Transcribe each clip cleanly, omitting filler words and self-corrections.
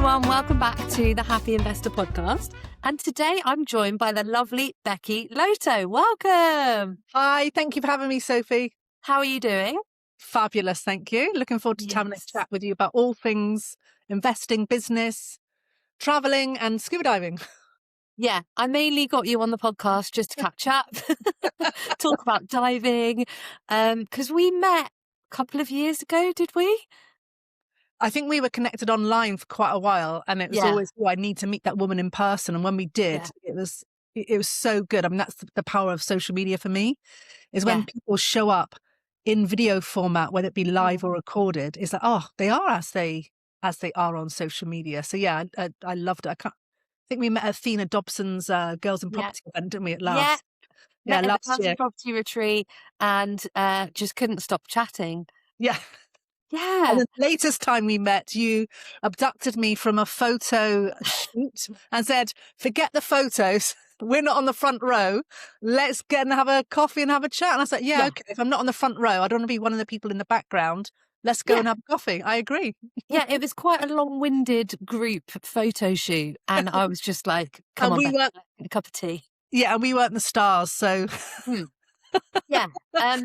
everyone. Welcome back to the Happy Investor Podcast. And today I'm joined by the lovely Becky Loto. Welcome. Hi, thank you for having me, Sophie. How are you doing? Fabulous, thank you. Looking forward to having a chat with you about all things investing, business, traveling and scuba diving. Yeah, I mainly got you on the podcast just to catch up, talk about diving, because we met a couple of years ago, did we? I think we were connected online for quite a while, and it was always, I need to meet that woman in person. And when we did, it was so good. I mean, that's the power of social media for me, is when people show up in video format, whether it be live or recorded, it's like, oh, they are as they are on social media. So yeah, I loved it. I think we met at Athena Dobson's Girls in Property event, didn't we, at last? Yeah, last at the year. property retreat, and just couldn't stop chatting. Yeah. Yeah. And the latest time we met, you abducted me from a photo shoot and said, forget the photos. We're not on the front row. Let's get and have a coffee and have a chat. And I said, yeah, okay. If I'm not on the front row, I don't want to be one of the people in the background. Let's go and have a coffee. I agree. Yeah, it was quite a long-winded group photo shoot. And I was just like, come on, Becky, a cup of tea. Yeah, and we weren't the stars, so... Yeah, but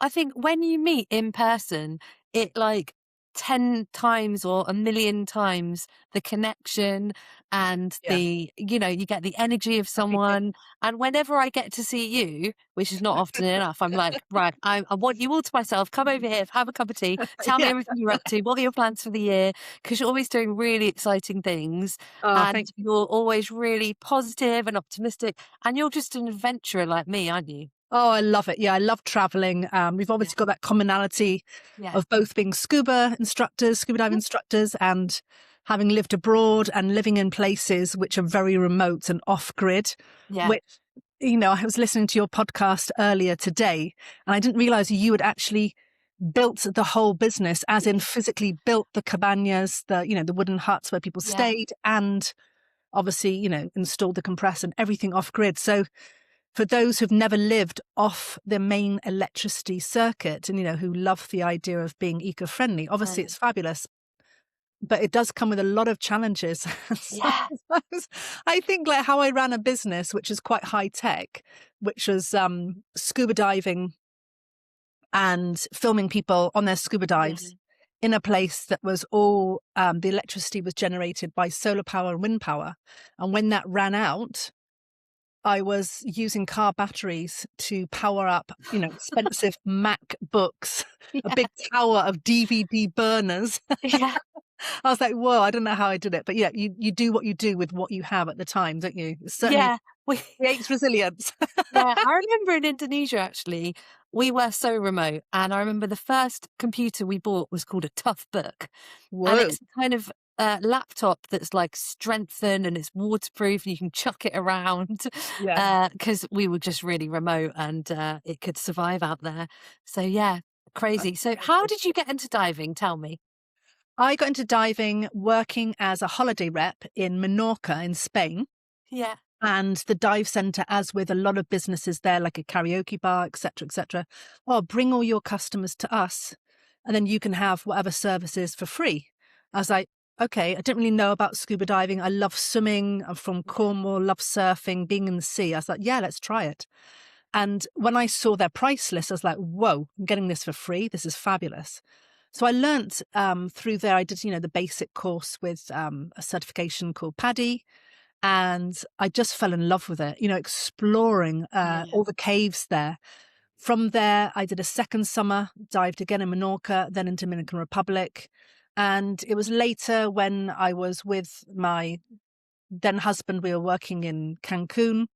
I think when you meet in person, it like 10 times or a million times the connection and the, you get the energy of someone. And whenever I get to see you, which is not often enough, I'm like, right, I want you all to myself. Come over here, have a cup of tea. Tell me everything you're up to. What are your plans for the year? Because you're always doing really exciting things. And you're always really positive and optimistic. And you're just an adventurer like me, aren't you? Oh, I love it. Yeah, I love traveling. We've obviously got that commonality of both being scuba diving instructors, and having lived abroad and living in places which are very remote and off-grid, which, I was listening to your podcast earlier today, and I didn't realize you had actually built the whole business, as in physically built the cabanas, the wooden huts where people stayed, and obviously, installed the compressor and everything off-grid. So for those who've never lived off the main electricity circuit and, who love the idea of being eco-friendly, obviously it's fabulous, but it does come with a lot of challenges. I think like how I ran a business, which is quite high tech, which was scuba diving and filming people on their scuba dives in a place that was all, the electricity was generated by solar power and wind power. And when that ran out, I was using car batteries to power up, expensive MacBooks, a big tower of DVD burners. I was like, whoa, I don't know how I did it. But yeah, you do what you do with what you have at the time, don't you? It certainly creates resilience. I remember in Indonesia, actually, we were so remote. And I remember the first computer we bought was called a Toughbook. Whoa. And it's kind of laptop that's like strengthened and it's waterproof and you can chuck it around because we were just really remote and it could survive out there. So crazy. So how did you get into diving? Tell me. I got into diving working as a holiday rep in Menorca in Spain. Yeah. And the dive centre, as with a lot of businesses there, like a karaoke bar, etc., etc. Oh, bring all your customers to us and then you can have whatever services for free. I was like, okay, I didn't really know about scuba diving. I love swimming. I'm from Cornwall, love surfing, being in the sea. I was like, yeah, let's try it. And when I saw their price list, I was like, whoa, I'm getting this for free. This is fabulous. So I learnt through there, I did, the basic course with a certification called PADI. And I just fell in love with it, exploring all the caves there. From there, I did a second summer, dived again in Menorca, then in Dominican Republic. And it was later when I was with my then husband, we were working in Cancun.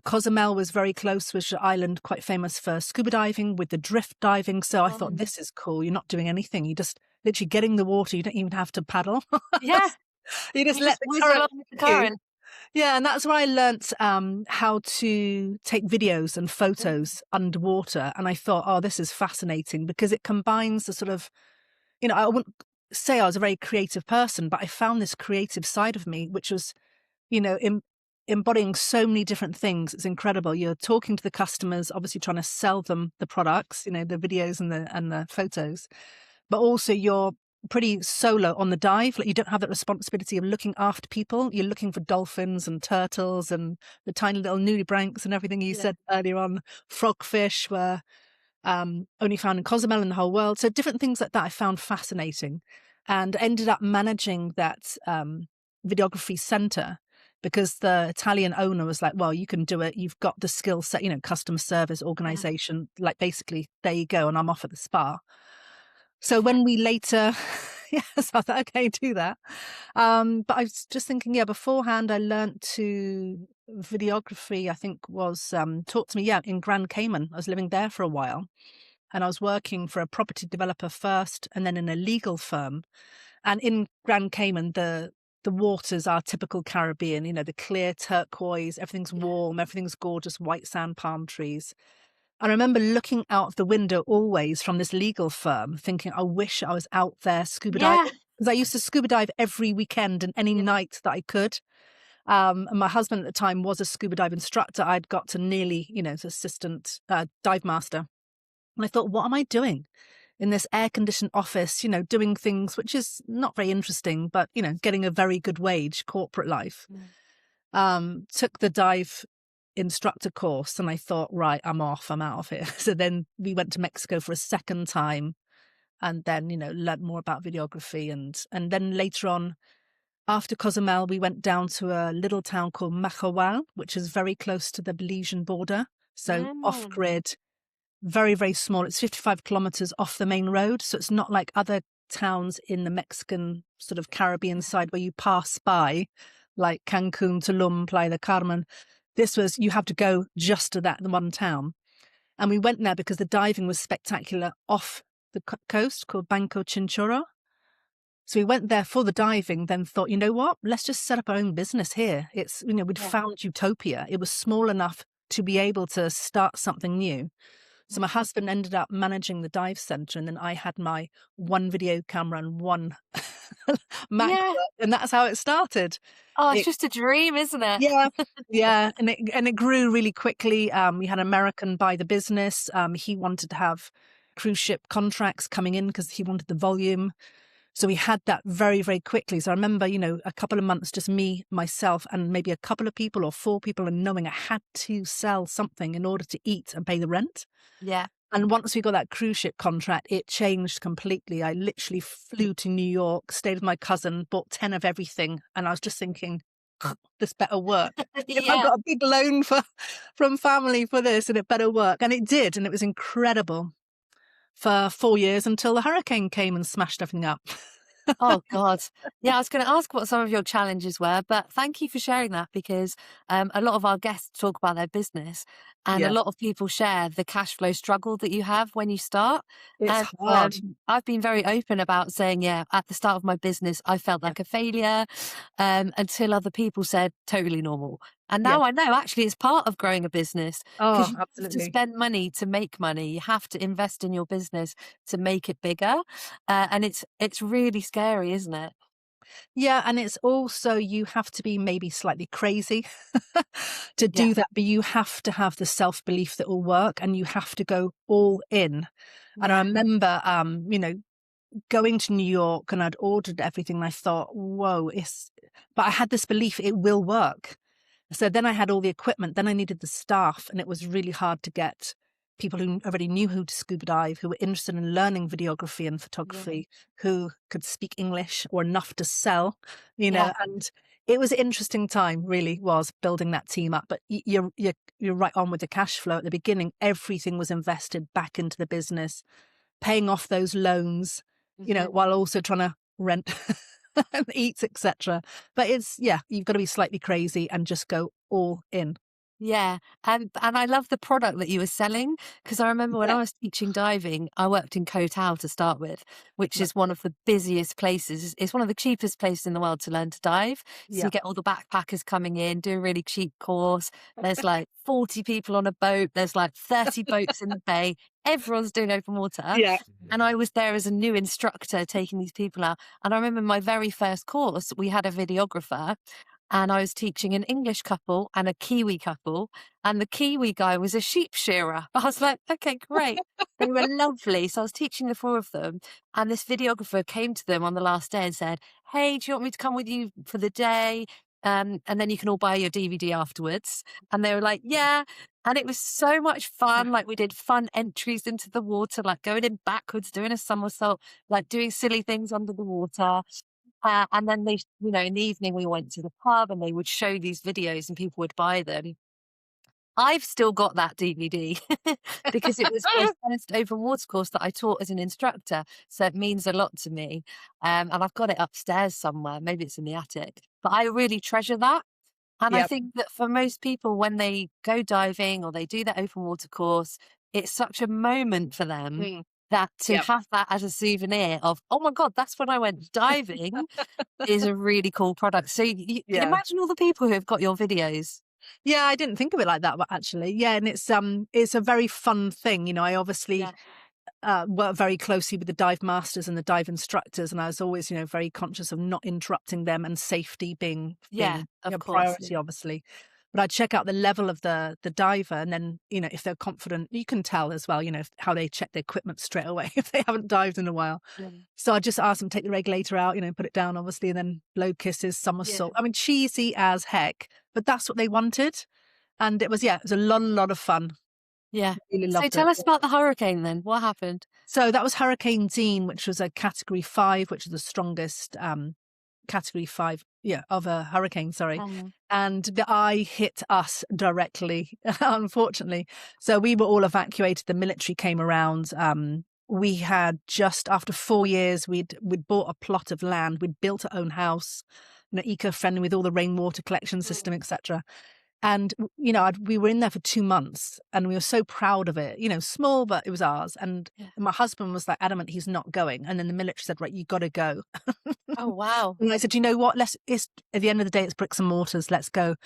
Cozumel was very close, which is an island quite famous for scuba diving with the drift diving. So I thought, this is cool. You're not doing anything. You just literally get in the water. You don't even have to paddle. You just let the current. Yeah, and that's where I learnt how to take videos and photos underwater. And I thought, oh, this is fascinating because it combines the sort of, I wouldn't say I was a very creative person, but I found this creative side of me, which was, embodying so many different things. It's incredible. You're talking to the customers, obviously trying to sell them the products, the videos and the photos, but also you're pretty solo on the dive. Like, you don't have that responsibility of looking after people. You're looking for dolphins and turtles and the tiny little nudibranchs and everything you Yeah. said earlier on. Frogfish were only found in Cozumel in the whole world. So different things like that I found fascinating, and ended up managing that videography center because the Italian owner was like, well, you can do it. You've got the skill set, customer service Yeah. organization. Like, basically, there you go. And I'm off at the spa. So when we later, yes, I thought, okay, do that. But I was just thinking, beforehand, I learnt to videography, I think was taught to me, in Grand Cayman. I was living there for a while, and I was working for a property developer first and then in a legal firm. And in Grand Cayman, the waters are typical Caribbean, the clear turquoise, everything's Yeah. warm, everything's gorgeous, white sand, palm trees. I remember looking out of the window always from this legal firm thinking, I wish I was out there scuba Yeah. diving, because I used to scuba dive every weekend and any Yeah. night that I could. And my husband at the time was a scuba dive instructor. I'd got to nearly, as assistant dive master. And I thought, what am I doing in this air-conditioned office, doing things which is not very interesting, but, getting a very good wage, corporate life. Mm. Took the dive instructor course and I thought, right, I'm off, I'm out of here. So then we went to Mexico for a second time and then, learned more about videography. And then later on, after Cozumel, we went down to a little town called Mahahual, which is very close to the Belizean border. So Mm. off-grid, very, very small. It's 55 kilometers off the main road. So it's not like other towns in the Mexican sort of Caribbean side where you pass by, like Cancun, Tulum, Playa del Carmen. This was, you have to go just to that one town. And we went there because the diving was spectacular off the coast called Banco Chinchorro. So we went there for the diving, then thought, you know what, let's just set up our own business here. It's, we'd Yeah. found utopia. It was small enough to be able to start something new. So my husband ended up managing the dive center, and then I had my one video camera and one MacBook, Yeah. and that's how it started. Oh, it's It, just a dream, isn't it? yeah, yeah, and it grew really quickly. We had an American buy the business. He wanted to have cruise ship contracts coming in because he wanted the volume. So we had that very, very quickly. So I remember, a couple of months, just me, myself, and maybe a couple of people or 4 people, and knowing I had to sell something in order to eat and pay the rent. Yeah. And once we got that cruise ship contract, it changed completely. I literally flew to New York, stayed with my cousin, bought 10 of everything. And I was just thinking, this better work. If I Yeah. got a big loan from family for this, and it better work. And it did. And it was incredible for 4 years until the hurricane came and smashed everything up. Oh God. Yeah, I was going to ask what some of your challenges were, but thank you for sharing that because a lot of our guests talk about their business and a Yeah, lot of people share the cash flow struggle that you have when you start. it's And hard. I've been very open about saying, yeah, at the start of my business, I felt Yeah, like a failure until other people said totally normal. And yeah. now I know actually it's part of growing a business because Oh, you have to absolutely. spend money to make money. You have to invest in your business to make it bigger. And it's really scary, isn't it? Yeah, and it's also, you have to be maybe slightly crazy to Yeah. do that, but you have to have the self-belief that will work, and you have to go all in. And I Yeah. remember, going to New York, and I'd ordered everything and I thought, whoa, but I had this belief it will work. So then I had all the equipment, then I needed the staff, and it was really hard to get people who already knew who to scuba dive, who were interested in learning videography and Yeah. photography, who could speak English or enough to sell, Yeah. and it was an interesting time, really was, building that team up. But you're right on with the cash flow. At the beginning, everything was invested back into the business, paying off those loans, Mhm. while also trying to rent and eat, etc. But you've got to be slightly crazy and just go all in. Yeah, and I love the product that you were selling because I remember when Yeah, I was teaching diving, I worked in Koh Tao to start with, which right. is one of the busiest places. It's one of the cheapest places in the world to learn to dive. So Yeah, you get all the backpackers coming in, do a really cheap course. There's like 40 people on a boat. There's like 30 boats in the bay. Everyone's doing open water. yeah, And I was there as a new instructor taking these people out. And I remember my very first course, we had a videographer and I was teaching an English couple and a Kiwi couple, and the Kiwi guy was a sheep shearer. I was like, okay, great. They were lovely. So I was teaching the four of them, and this videographer came to them on the last day and said, "Hey, do you want me to come with you for the day? And then you can all buy your DVD afterwards." And they were like, "Yeah." And it was so much fun. Like we did fun entries into the water, like going in backwards, doing a somersault, like doing silly things under the water. And then they, in the evening we went to the pub and they would show these videos and people would buy them. I've still got that DVD because it was my first open water course that I taught as an instructor. So it means a lot to me. And I've got it upstairs somewhere. Maybe it's in the attic, but I really treasure that. And I Yep. think that for most people, when they go diving or they do that open water course, it's such a moment for them Mm. that to Yep. have that as a souvenir of, oh my God, that's when I went diving is a really cool product. So Yeah. imagine all the people who have got your videos. Yeah, I didn't think of it like that, but actually, yeah, and it's a very fun thing. I obviously Yeah. work very closely with the dive masters and the dive instructors, and I was always, very conscious of not interrupting them and safety being Yeah, of course. priority, obviously. But I'd check out the level of the diver, and then if they're confident, you can tell as well, how they check the equipment straight away if they haven't dived in a while. Yeah. So I just ask them to take the regulator out, put it down, obviously, and then blow kisses, Yeah. somersault. I mean, cheesy as heck, but that's what they wanted, and it was a lot of fun. Yeah. Really So loved it. tell us about the hurricane then. What happened? So that was Hurricane Dean, which was a Category 5, which is the strongest Category 5, of a hurricane, sorry. Um, And the eye hit us directly, unfortunately. So we were all evacuated. The military came around. We had just after 4 years, we'd bought a plot of land. We'd built our own house, eco-friendly with all the rainwater collection system, etc. And, we were in there for 2 months and we were so proud of it, small, but it was ours. And yeah. my husband was like adamant he's not going. And then the military said, right, you got to go. Oh, wow. And I said, you know what? It's at the end of the day, it's bricks and mortars. Let's go.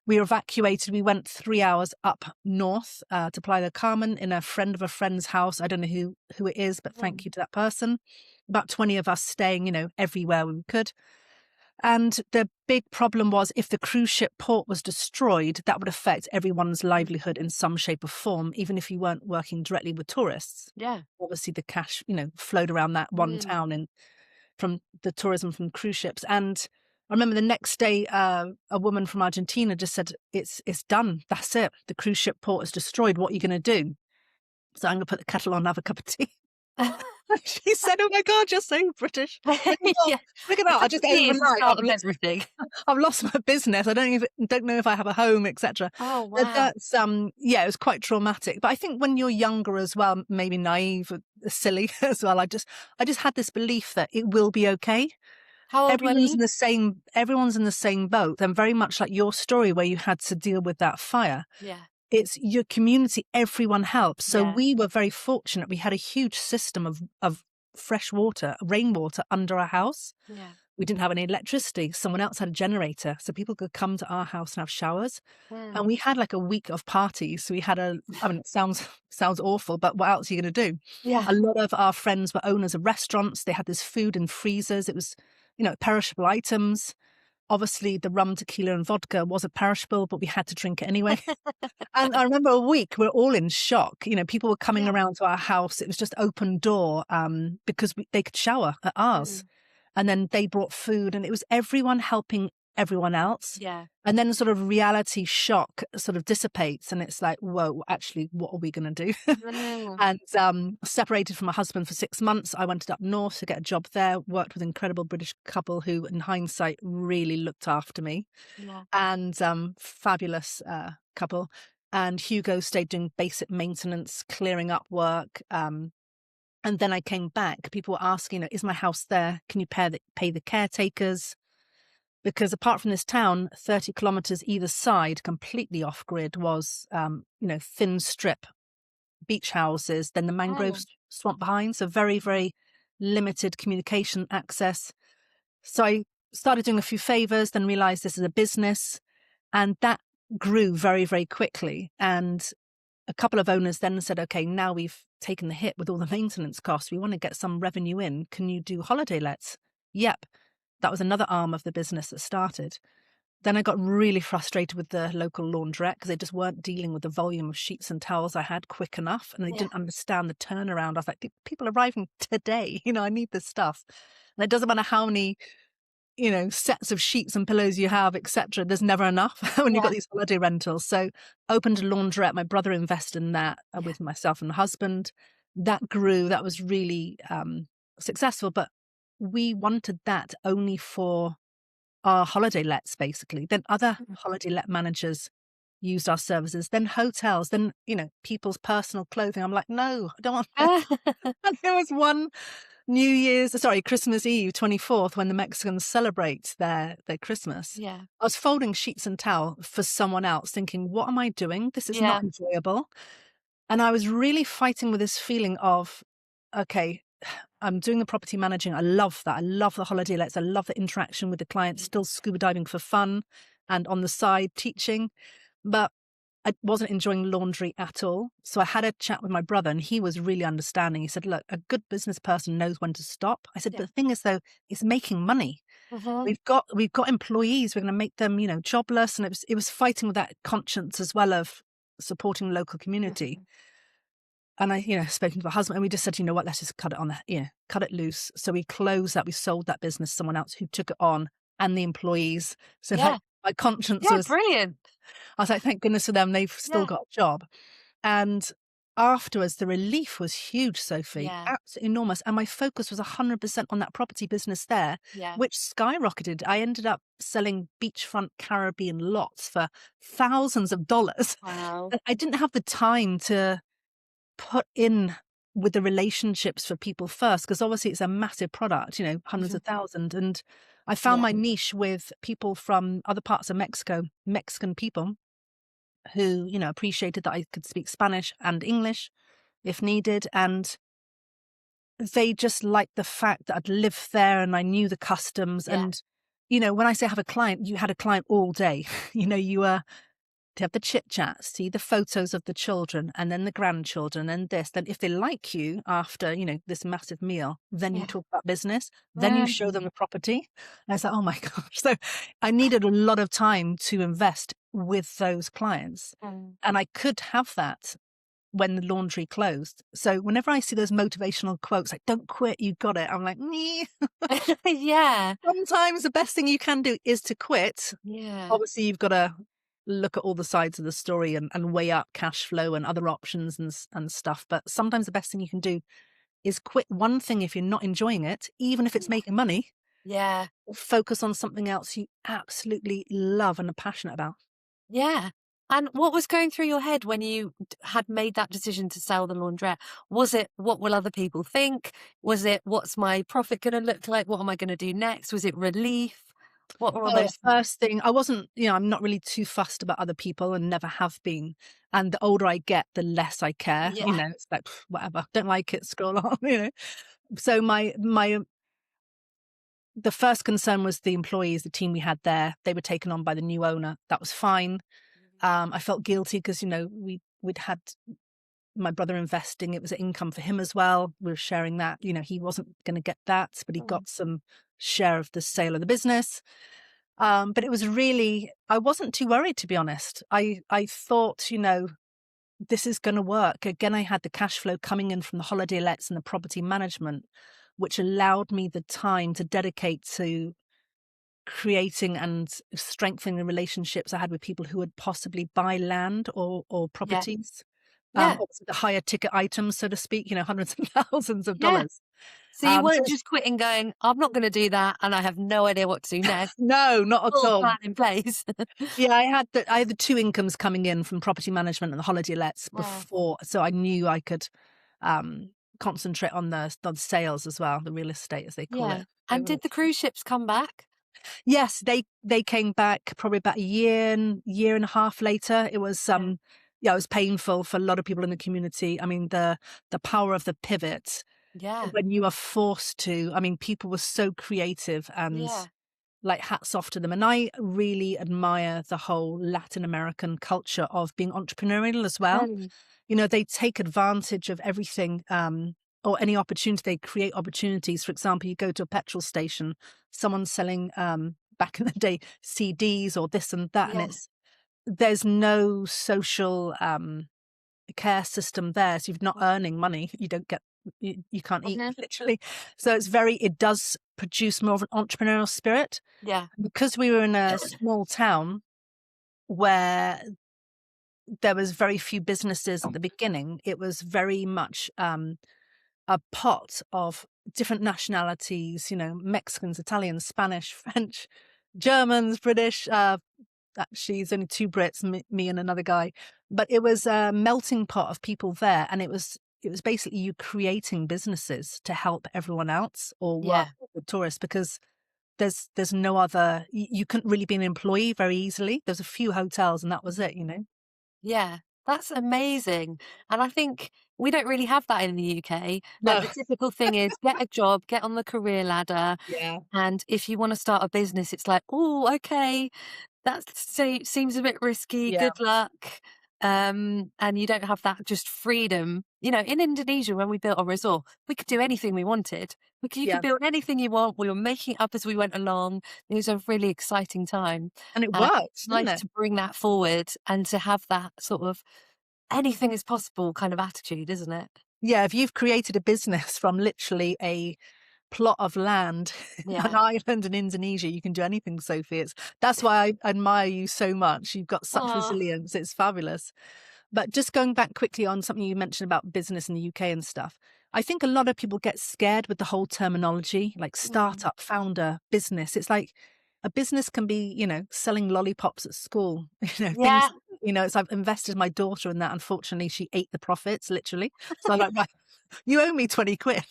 We were evacuated. We went 3 hours up north to Playa del Carmen in a friend of a friend's house. I don't know who it is, but thank you to that person. About 20 of us staying, everywhere we could. And the big problem was if the cruise ship port was destroyed, that would affect everyone's livelihood in some shape or form, even if you weren't working directly with tourists. Yeah. Obviously, the cash, flowed around that one town and from the tourism from cruise ships. And I remember the next day, a woman from Argentina just said, it's done. That's it. The cruise ship port is destroyed. What are you going to do? So I'm going to put the kettle on and have a cup of tea. She said, "Oh my God, you're so British. Look at that. Yeah. Look at that. I just Tea is the overnight. start of everything. I've lost my business. I don't know if I have a home, etc." Oh, But wow. that's it was quite traumatic. But I think when you're younger as well, maybe naive, silly as well. I just had this belief that it will be okay. How old were you? Everyone's in the same boat, and very much like your story where you had to deal with that fire. Yeah. It's your community, everyone helps. So Yeah. we were very fortunate. We had a huge system of fresh water, rainwater under our house. Yeah. We didn't have any electricity. Someone else had a generator, so people could come to our house and have showers. And we had like a week of parties. So we had it sounds awful, but what else are you going to do? Yeah. A lot of our friends were owners of restaurants. They had this food in freezers. It was, perishable items. Obviously, the rum, tequila, and vodka wasn't perishable, but we had to drink it anyway. And I remember a week, we're all in shock. People were coming Yeah. around to our house. It was just open door because they could shower at ours. And then they brought food, and it was everyone helping everyone else. Yeah. And then sort of reality shock sort of dissipates, and it's like, whoa, actually, what are we going to do? And separated from my husband for 6 months. I went up north to get a job there, worked with an incredible British couple who, in hindsight, really looked after me. Yeah. And fabulous couple. And Hugo stayed doing basic maintenance, clearing up work. And then I came back. People were asking, is my house there? Can you pay the caretakers? Because apart from this town, 30 kilometers either side, completely off grid, was, thin strip beach houses, then the mangrove swamp behind. So very, very limited communication access. So I started doing a few favors, then realized this is a business. And that grew very, very quickly. And a couple of owners then said, okay, now we've taken the hit with all the maintenance costs. We want to get some revenue in. Can you do holiday lets? Yep. That was another arm of the business that started. Then I got really frustrated with the local laundrette because they just weren't dealing with the volume of sheets and towels I had quick enough, and they Yeah. didn't understand the turnaround. I was like, people are arriving today, I need this stuff. And it doesn't matter how many, sets of sheets and pillows you have, etc. There's never enough when you've got Yeah. these holiday rentals. So opened a laundrette. My brother invested in that Yeah. with myself and my husband. That grew. That was really successful. But we wanted that only for our holiday lets, basically. Then other Mm. holiday let managers used our services. Then hotels. Then people's personal clothing. I'm like, no, I don't want this. And there was one Christmas Eve, 24th, when the Mexicans celebrate their Christmas. Yeah. I was folding sheets and towel for someone else, thinking, what am I doing? This is not Yeah. enjoyable. And I was really fighting with this feeling of, okay, I'm doing the property managing. I love that. I love the holiday lets. I love the interaction with the clients, still scuba diving for fun and on the side teaching. But I wasn't enjoying laundry at all. So I had a chat with my brother and he was really understanding. He said, look, a good business person knows when to stop. I said, Yeah. but the thing is though, it's making money. Mhm. We've got employees. We're going to make them, jobless. And it was fighting with that conscience as well of supporting the local community. Mhm. And I, spoken to my husband and we just said, you know what, let's just cut it cut it loose. So we closed that. We sold that business to someone else who took it on and the employees. So like Yeah. my conscience Yeah, was, brilliant. I was like, thank goodness for them. They've still Yeah. got a job. And afterwards, the relief was huge, Sophie, Yeah. absolutely enormous. And my focus was 100% on that property business there, Yeah. which skyrocketed. I ended up selling beachfront Caribbean lots for thousands of dollars. Wow. And I didn't have the time to put in with the relationships for people first, because obviously it's a massive product, hundreds Mhm. of thousands. And I found Yeah. my niche with people from other parts of Mexico, Mexican people who, appreciated that I could speak Spanish and English if needed. And they just liked the fact that I'd lived there and I knew the customs. Yeah. And, when I say have a client, you had a client all day. You were to have the chit chat, see the photos of the children and then the grandchildren and this. Then if they like you after, this massive meal, then you Yeah. talk about business, then you show them Mm. the property. And it's like, oh my gosh. So I needed a lot of time to invest with those clients. Mm. And I could have that when the laundry closed. So whenever I see those motivational quotes like, don't quit, you got it. I'm like, nee. Yeah. Sometimes the best thing you can do is to quit. Yeah. Obviously, you've got to look at all the sides of the story and weigh up cash flow and other options and stuff. But sometimes the best thing you can do is quit one thing if you're not enjoying it, even if it's making money. Yeah. Focus on something else you absolutely love and are passionate about. Yeah. And what was going through your head when you had made that decision to sell the laundrette? Was it, what will other people think? Was it, what's my profit going to look like? What am I going to do next? Was it relief? What were all Oh, those things? first thing, I wasn't, I'm not really too fussed about other people and never have been. And the older I get, the less I care. Yeah. It's like, whatever, don't like it, scroll on. So the first concern was the employees, the team we had there. They were taken on by the new owner. That was fine. I felt guilty because, we'd had my brother investing. It was an income for him as well. We were sharing that. He wasn't going to get that, but he Mm. got some share of the sale of the business. But it was really, I wasn't too worried, to be honest. I thought, this is going to work. Again, I had the cash flow coming in from the holiday lets and the property management, which allowed me the time to dedicate to creating and strengthening the relationships I had with people who would possibly buy land or Yeah. properties. Yeah. Obviously the higher ticket items, so to speak, hundreds of thousands of Yeah. dollars. So you So weren't just quitting going, I'm not going to do that and I have no idea what to do next. no, not at Full all. plan in place. Yeah, I had the two incomes coming in from property management and the holiday lets Wow. before, so I knew I could concentrate on the sales as well, the real estate as they call Yeah. it. And So, did the cruise ships come back? yes, they came back probably about a year and a half later. It was Yeah. yeah, it was painful for a lot of people in the community. I mean, the power of the pivot Yeah. when you are forced to. I mean, people were so creative and Yeah. like hats off to them. And I really admire the whole Latin American culture of being entrepreneurial as well. Mm. They take advantage of everything, or any opportunity. They create opportunities. For example, you go to a petrol station, someone's selling back in the day, CDs or this and that, and Yeah. there's no social care system there. So if you're not earning money, you don't get, you can't eat Mhm. literally. So it does produce more of an entrepreneurial spirit. Yeah. Because we were in a small town where there was very few businesses at the beginning, it was very much a pot of different nationalities, Mexicans, Italians, Spanish, French, Germans, British. Actually, it's only two Brits, me and another guy. But it was a melting pot of people there, and it was basically you creating businesses to help everyone else or work Yeah. with tourists, because there's no other. You couldn't really be an employee very easily. There's a few hotels, and that was it. Yeah, that's amazing. And I think we don't really have that in the UK. Like No. the typical thing is get a job, get on the career ladder. Yeah. And if you want to start a business, it's like, oh, okay, that seems a bit risky. Yeah. Good luck. And you don't have that just freedom. In Indonesia, when we built a resort, we could do anything we wanted. You Yeah. could build anything you want. We were making it up as we went along. It was a really exciting time. And it And I think it's worked, didn't nice it? to bring that forward and to have that sort of anything is possible kind of attitude, isn't it? Yeah. If you've created a business from literally a plot of land, an Yeah. island in Indonesia, you can do anything, Sophie. That's why I admire you so much. You've got such Oh, resilience. It's fabulous. But just going back quickly on something you mentioned about business in the UK and stuff, I think a lot of people get scared with the whole terminology, like mm. startup, founder, business. It's like a business can be, selling lollipops at school, Yeah. things, it's I've invested my daughter in that. Unfortunately, she ate the profits, literally. So I'm like, right, you owe me 20 quid.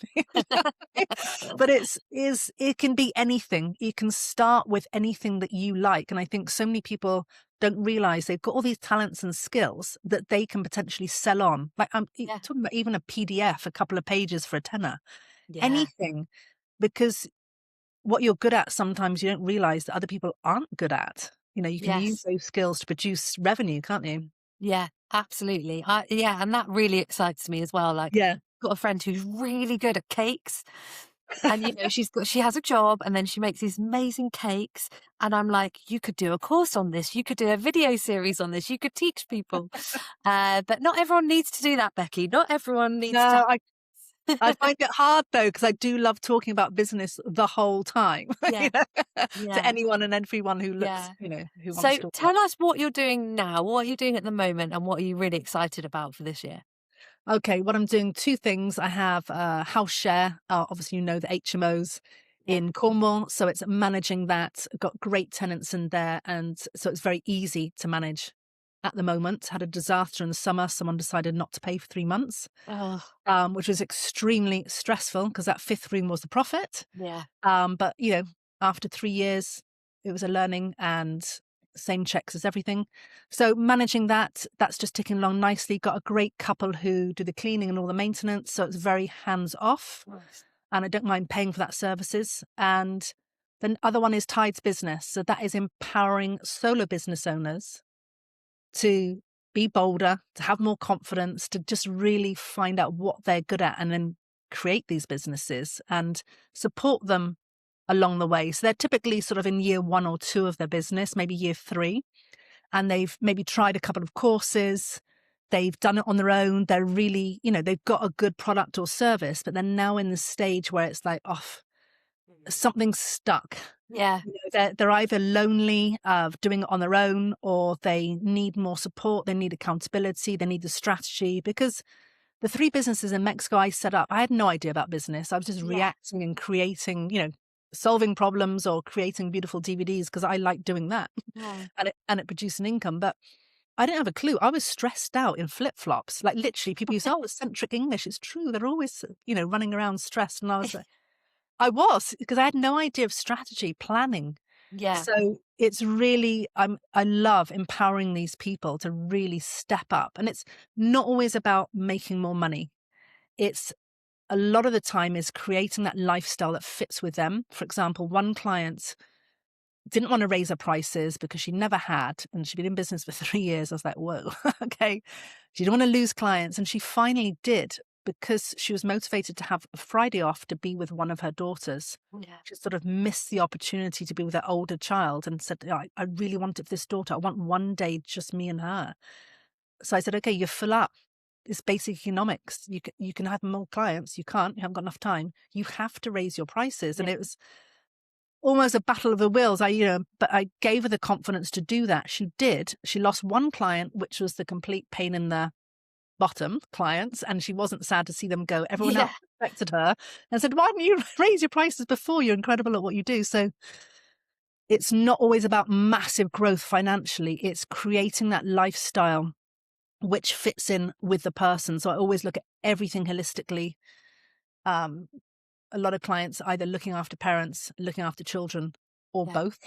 But it can be anything. You can start with anything that you like. And I think so many people don't realize they've got all these talents and skills that they can potentially sell on. Like I'm Yeah. talking about even a PDF, a couple of pages for a tenner, Yeah. anything, because what you're good at, sometimes you don't realize that other people aren't good at. You can use Yes. those skills to produce revenue, can't you? Yeah, absolutely. Yeah, and that really excites me as well. Like, Yeah. got a friend who's really good at cakes, and she has a job, and then she makes these amazing cakes. And I'm like, you could do a course on this, you could do a video series on this, you could teach people. But not everyone needs to do that, Becky. Not everyone needs to. No, I find it hard though, because I do love talking about business the whole time, Yeah, to yeah, anyone and everyone who looks, yeah. who wants So to talk about. tell us what you're doing now. What are you doing at the moment, and what are you really excited about for this year? Okay, what I'm doing, two things. I have house share. Obviously, the HMOs Yeah. in Cornwall, so it's managing that. I've got great tenants in there, and so it's very easy to manage at the moment. Had a disaster in the summer. Someone decided not to pay for 3 months, Oh, which was extremely stressful because that fifth room was the profit. yeah. But after 3 years, it was a learning, and same checks as everything. So managing that's just ticking along nicely. Got a great couple who do the cleaning and all the maintenance. So it's very hands off, Nice. and I don't mind paying for that services. And the other one is Tides Business. So that is empowering solo business owners to be bolder, to have more confidence, to just really find out what they're good at and then create these businesses and support them along the way. So they're typically sort of in year 1 or 2 of their business, maybe year 3, and they've maybe tried a couple of courses. They've done it on their own. They're really, they've got a good product or service, but they're now in the stage where it's like, oh, something's stuck. Yeah. They're either lonely of doing it on their own, or they need more support. They need accountability. They need the strategy, because the 3 businesses in Mexico I set up, I had no idea about business. I was just Yeah. reacting and creating, solving problems or creating beautiful DVDs because I like doing that, Mm. and it produced an income. But I didn't have a clue. I was stressed out in flip flops. Like literally, people use, oh, eccentric English. It's true. They're always, running around stressed. And I was, because I had no idea of strategy, planning. Yeah. So it's really, I love empowering these people to really step up. And it's not always about making more money. It's a lot of the time is creating that lifestyle that fits with them. For example, one client didn't want to raise her prices because she never had, and she'd been in business for 3 years. I was like, whoa, okay. She didn't want to lose clients, and she finally did, because she was motivated to have a Friday off to be with one of her daughters, Yeah. she sort of missed the opportunity to be with her older child and said, I really want it for this daughter. I want one day just me and her. So I said, okay, you're full up. It's basic economics. You can have more clients. You can't. You haven't got enough time. You have to raise your prices. And Yeah. it was almost a battle of the wills. But I gave her the confidence to do that. She did. She lost one client, which was the complete pain in the bottom clients, and she wasn't sad to see them go. Everyone Yeah. else respected her and said, why didn't you raise your prices before? You're incredible at what you do. So it's not always about massive growth financially. It's creating that lifestyle which fits in with the person. So I always look at everything holistically. Um, a lot of clients either looking after parents, looking after children, or Yeah. both.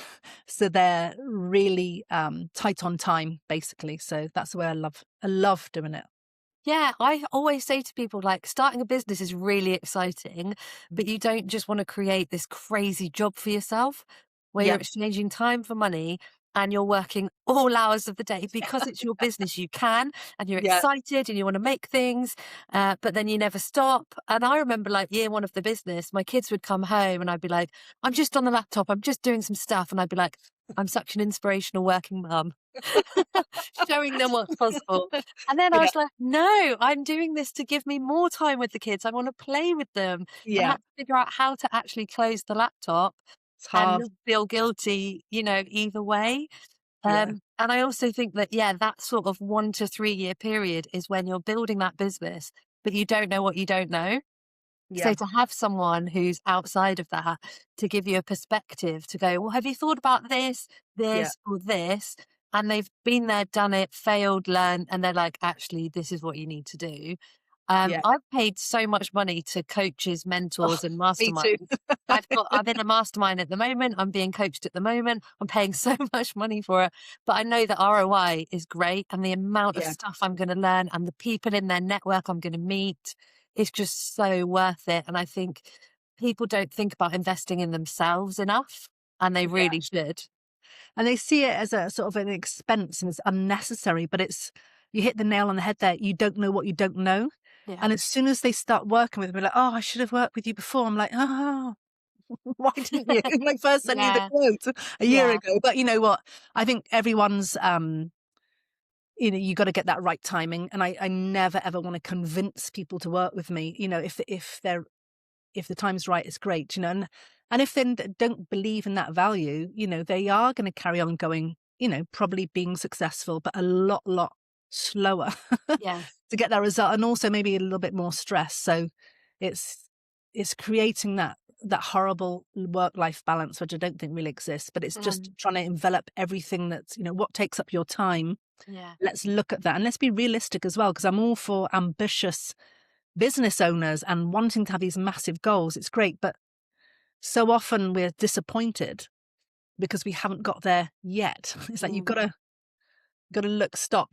So they're really tight on time, basically. So that's the way I love doing it. Yeah, I always say to people, like, starting a business is really exciting, but you don't just want to create this crazy job for yourself where you're Yeah. exchanging time for money and you're working all hours of the day because it's your business. You can, and you're Yeah. excited and you want to make things, but then you never stop. And I remember, like, year one of the business, my kids would come home and I'd be like, I'm just on the laptop, I'm just doing some stuff. And I'd be like, I'm such an inspirational working mum, showing them what's possible. And then I Yeah. was like, no, I'm doing this to give me more time with the kids. I want to play with them. And I Yeah. had to figure out how to actually close the laptop It's and hard. not feel guilty, either way. Yeah. And I also think that, yeah, that sort of 1 to 3 year period is when you're building that business, but you don't know what you don't know. So Yeah. to have someone who's outside of that to give you a perspective to go, well, have you thought about this, Yeah. this, or this? And they've been there, done it, failed, learned, and they're like, actually, this is what you need to do. Yeah. I've paid so much money to coaches, Oh, mentors, and me too. masterminds. I'm in a mastermind at the moment. I'm being coached at the moment. I'm paying so much money for it, but I know the ROI is great, and the amount of Yeah. stuff I'm going to learn and the people in their network I'm going to meet is just so worth it. And I think people don't think about investing in themselves enough, and they Yeah. really should. And they see it as a sort of an expense and it's unnecessary, but you hit the nail on the head there. You don't know what you don't know. Yeah. And as soon as they start working with me, like, oh, I should have worked with you before. I'm like, oh, why didn't you? When I first sent you the Yeah. quote a year Yeah. ago. But you know what? I think everyone's you got to get that right timing. And I never ever want to convince people to work with me. If the time's right, it's great, and if they don't believe in that value, they are going to carry on going, probably being successful, but a lot slower Yes. to get that result, and also maybe a little bit more stress. So it's creating that horrible work-life balance, which I don't think really exists, but it's just Um, trying to envelop everything that's, what takes up your time. yeah. Let's look at that, and let's be realistic as well, because I'm all for ambitious business owners and wanting to have these massive goals. It's great, but so often we're disappointed because we haven't got there yet. It's like you've Mm. got to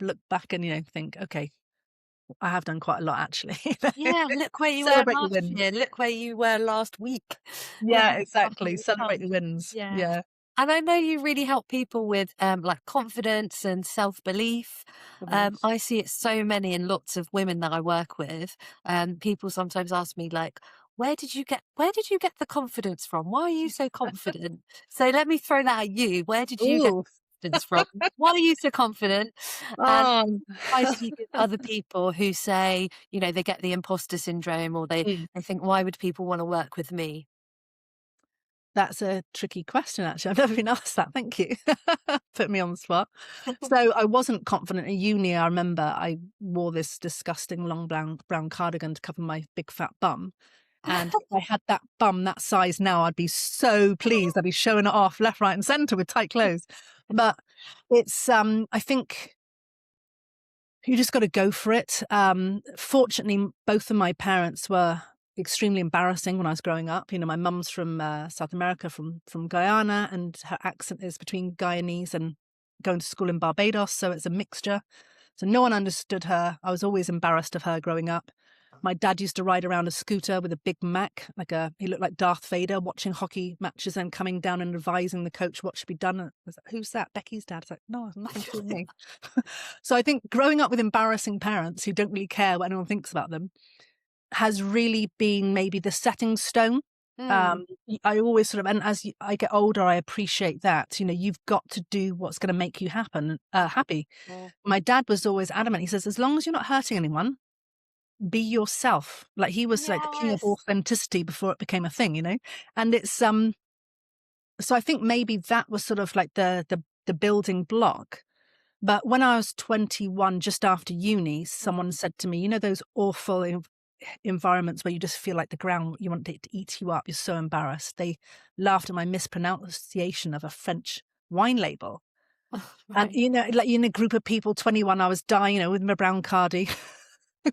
look back and think, okay, I have done quite a lot actually. Yeah, look where you were Celebrate the last wins. year. Look where you were last week. Look Yeah, how far exactly. you've Celebrate come. the wins. Yeah. Yeah. And I know you really help people with like confidence and self-belief. Mhm. I see it so many in lots of women that I work with. People sometimes ask me like, where did you get the confidence from? Why are you so confident? So let me throw that at you. Where did you get Ooh. confidence from? Why are you so confident? And Um, advice do you give other people who say, they get the imposter syndrome, or they mm, they think, why would people want to work with me? that's a tricky question, actually. I've never been asked that. Thank you. Put me on the spot. So I wasn't confident at uni. I remember I wore this disgusting long brown cardigan to cover my big fat bum. And if I had that bum that size now, I'd be so pleased. I'd be showing it off left, right, and centre with tight clothes. But it's, I think you just got to go for it. Fortunately, both of my parents were extremely embarrassing when I was growing up. My mum's from South America, from Guyana, and her accent is between Guyanese and going to school in Barbados. So it's a mixture. So no one understood her. I was always embarrassed of her growing up. My dad used to ride around a scooter with a Big Mac, he looked like Darth Vader, watching hockey matches and coming down and advising the coach what should be done. I was like, who's that? Becky's dad. It's like, no, it's nothing to do with me. So I think growing up with embarrassing parents who don't really care what anyone thinks about them, has really been maybe the setting stone. Mm. I always sort of, and as I get older, I appreciate that. You've got to do what's going to make you happy. Mm. My dad was always adamant. He says, as long as you're not hurting anyone, be yourself. Like, he was like the king of Yes. authenticity before it became a thing. And it's so I think maybe that was sort of like the building block. But when I was 21, just after uni, someone said to me, those awful environments where you just feel like the ground, you want it to eat you up. You're so embarrassed. They laughed at my mispronunciation of a French wine label. And, Right. like in a group of people, 21, I was dying, with my brown cardie,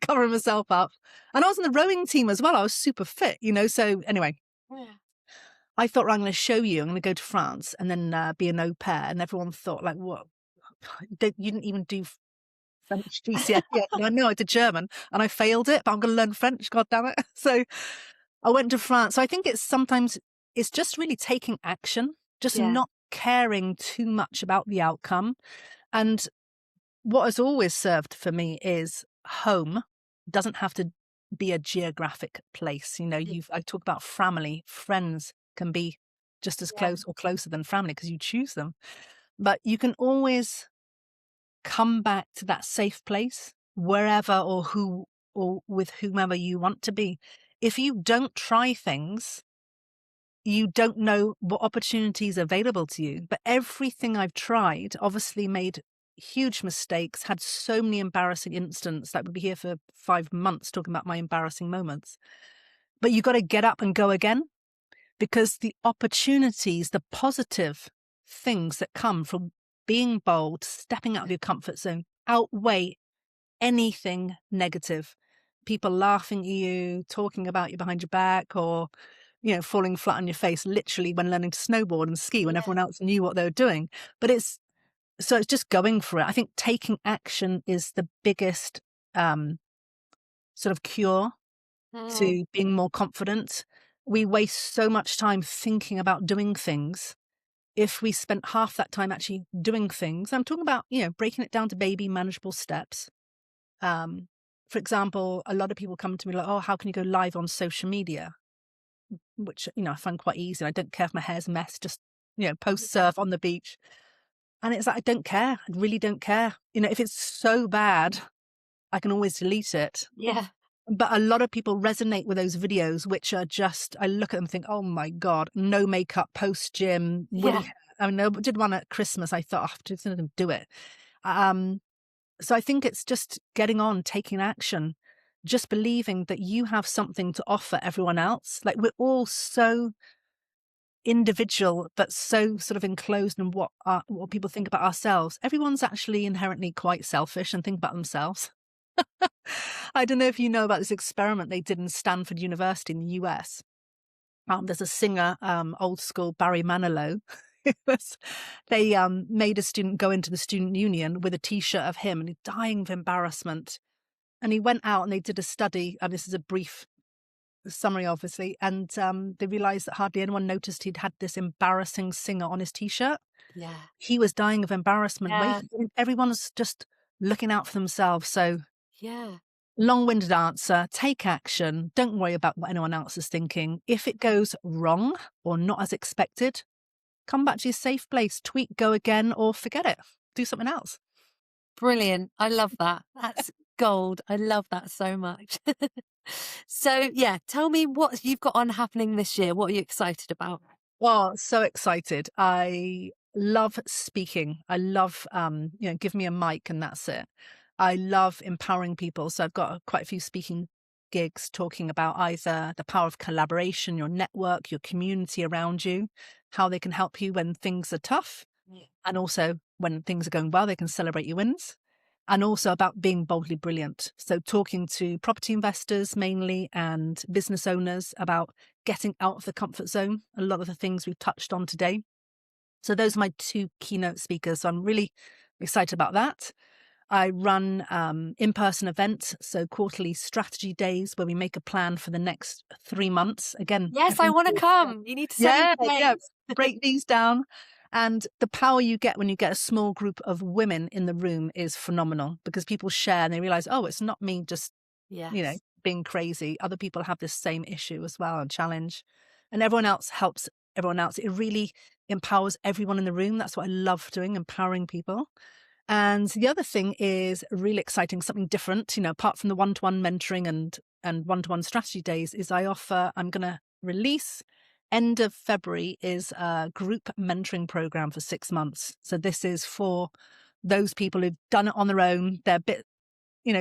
covering myself up. And I was in the rowing team as well. I was super fit, So anyway, Yeah. I thought, right, I'm going to show you. I'm going to go to France and then be an au pair. And everyone thought, like, what? You didn't even do French GCSE yet. And I know I did German and I failed it, but I'm going to learn French. God damn it. So I went to France. So I think it's just really taking action, just Yeah. not caring too much about the outcome. And what has always served for me is home doesn't have to be a geographic place. I talk about family, friends can be just as Yeah. close or closer than family because you choose them. But you can always come back to that safe place wherever or with whomever you want to be. If you don't try things, you don't know what opportunities are available to you. But everything I've tried obviously made huge mistakes, had so many embarrassing incidents. Like, we'd be here for 5 months talking about my embarrassing moments. But you got to get up and go again, because the opportunities, the positive things that come from being bold, stepping out of your comfort zone, outweigh anything negative. People laughing at you, talking about you behind your back, or falling flat on your face, literally, when learning to snowboard and ski when Yeah. everyone else knew what they were doing. But it's just going for it. I think taking action is the biggest sort of cure Mm. to being more confident. We waste so much time thinking about doing things. If we spent half that time actually doing things, I'm talking about, breaking it down to baby manageable steps. For example, a lot of people come to me like, oh, how can you go live on social media? Which, I find quite easy. I don't care if my hair's a mess, just, post Yeah. surf on the beach. And it's like, I don't care. I really don't care. If it's so bad, I can always delete it. Yeah. But a lot of people resonate with those videos, which are just, I look at them and think, oh my God, no makeup, post gym, woolly Yeah. hair. I mean, I did one at Christmas. I thought, oh, I'm just going to do it. So I think it's just getting on, taking action, just believing that you have something to offer everyone else. Like, we're all so individual, but so sort of enclosed in what people think about ourselves. Everyone's actually inherently quite selfish and think about themselves. I don't know if you know about this experiment they did in Stanford University in the US. There's a singer, old school, Barry Manilow. They made a student go into the student union with a T-shirt of him, and he's dying of embarrassment. And he went out and they did a study, and this is a brief summary, obviously, and they realized that hardly anyone noticed he'd had this embarrassing singer on his T-shirt. Yeah. He was dying of embarrassment. Yeah. Everyone's just looking out for themselves. So, Yeah. long-winded answer, take action. Don't worry about what anyone else is thinking. If it goes wrong or not as expected, come back to your safe place, tweak, go again, or forget it. Do something else. Brilliant. I love that. That's gold. I love that so much. So, yeah, tell me what you've got on happening this year. What are you excited about? Well, so excited. I love speaking. I love, give me a mic and that's it. I love empowering people. So I've got quite a few speaking gigs talking about either the power of collaboration, your network, your community around you, how they can help you when things are tough. Yeah. And also when things are going well, they can celebrate your wins. And also about being boldly brilliant. So talking to property investors mainly and business owners about getting out of the comfort zone, a lot of the things we've touched on today. So those are my two keynote speakers. So I'm really excited about that. I run in-person events, so quarterly strategy days where we make a plan for the next 3 months. Again, Yes, I want to come. You need to send me the yeah, dates. break these down. And the power you get when you get a small group of women in the room is phenomenal, because people share and they realize, oh, it's not me just, Yes. being crazy. Other people have this same issue as well and challenge, and everyone else helps everyone else. It really empowers everyone in the room. That's what I love doing, empowering people. And the other thing is really exciting, something different, apart from the one-to-one mentoring and one-to-one strategy days, is I'm going to release end of February is a group mentoring program for 6 months. So this is for those people who've done it on their own. They're a bit,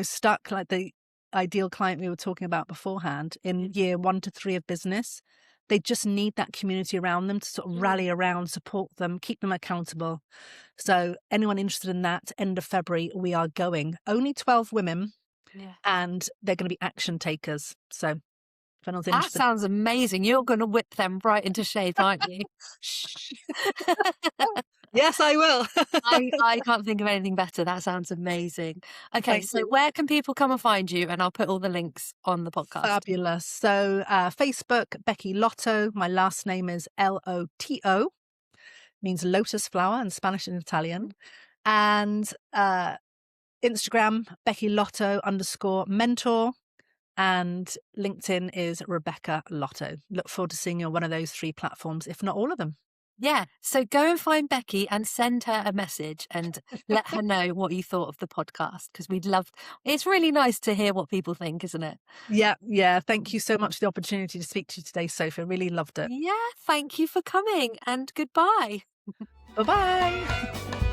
stuck, like the ideal client we were talking about beforehand in year 1 to 3 of business. They just need that community around them to sort of rally around, support them, keep them accountable. So anyone interested in that, end of February, we are going. Only 12 women, and they're going to be action takers. So if anyone's That interested. sounds amazing. You're going to whip them right into shape, aren't you? Yes, I will. I can't think of anything better. That sounds amazing. Okay, Thank so you. where can people come and find you? And I'll put all the links on the podcast. Fabulous. So Facebook, Becky Lotto. My last name is Loto, means lotus flower in Spanish and Italian. And Instagram, Becky Lotto _mentor. And LinkedIn is Rebecca Lotto. Look forward to seeing you on one of those 3 platforms, if not all of them. Yeah, so go and find Becky and send her a message and let her know what you thought of the podcast, because it's really nice to hear what people think, isn't it? Yeah. Thank you so much for the opportunity to speak to you today, Sophie. I really loved it. Yeah, thank you for coming, and goodbye. Bye-bye.